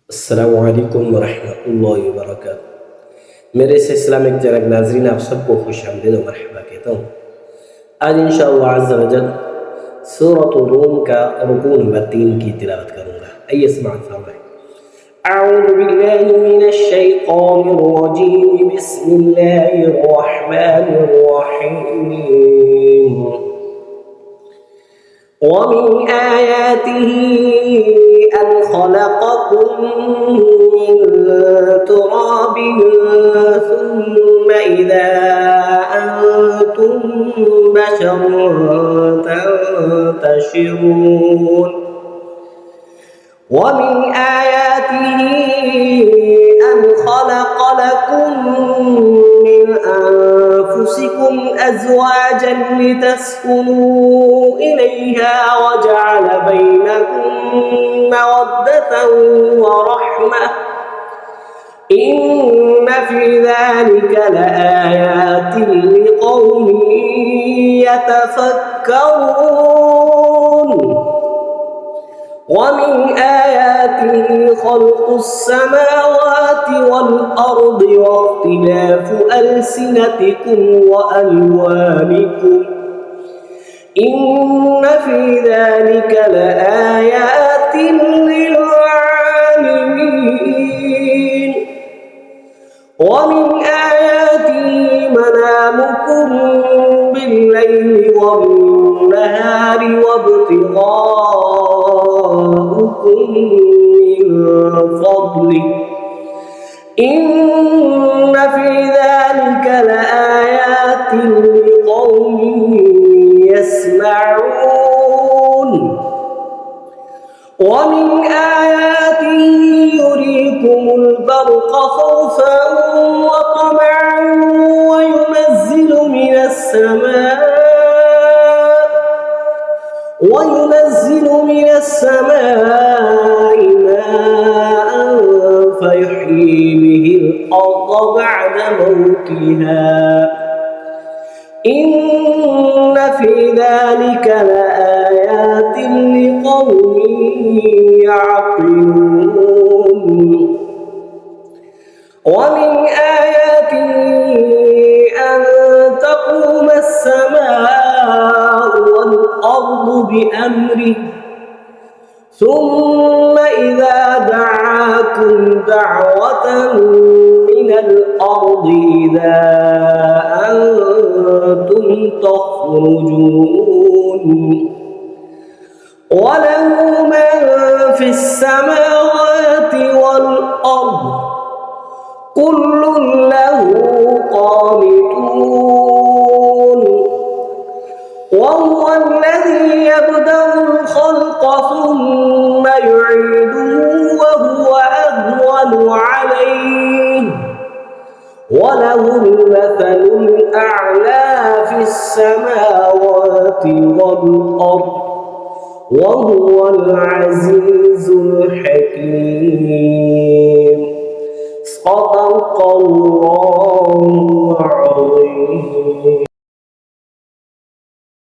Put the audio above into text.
अस्सलामुअलैकुम वरहमतुल्लाहि वबरकातुहू। मेरे इस इस्लामिक चैनल नाजरीन, आप सबको खुशामदीद और मरहबा कहता हूँ। आज इंशाअल्लाह अज़्ज़ा व जल सूरत रूम का रुकू नंबर 3 की तिलावत करूँगा। आइए समाअत फरमाएं। अऊज़ु बिल्लाहि मिनश शैतानिर रजीम, बिस्मिल्लाहिर रहमानिर रहीम। ومن آياته أن خلقكم من تراب ثم إذا أنتم بشر تنتشرون. ومن آياته أن خلق لكم من أنفسكم أزواجا لتسكنوا إليها وجعل بينكم مودة ورحمة، إن في ذلك لآيات لقوم يتفكرون. ومن آياته خلق السماوات والأرض واختلاف ألسنتكم وألوانكم، إن في ذلك لآيات للعالمين. ومن آياته منامكم بالليل والنهار وابتغاؤكم من فضله، إن في ذلك لآيات لقوم يسمعون. ومن آياته يريكم البرق خوفا وطمعا وينزل من السماء ماء فيحيي به الأرض بعد موتها، إن في ذلك لآيات لقوم يعقلون. ومن آياته أن تقوم السماء والأرض بأمره، ثم إذا دعاكم دعوة من الأرض إذا أنتم تخرجون. وله من في السماوات والأرض كل له قانتون. وهو الذي يبدأ الخلق ثم يعيده وهو أهون عليه، وله المثل الأعلى في السماوات والأرض، وهو العزيز الحكيم.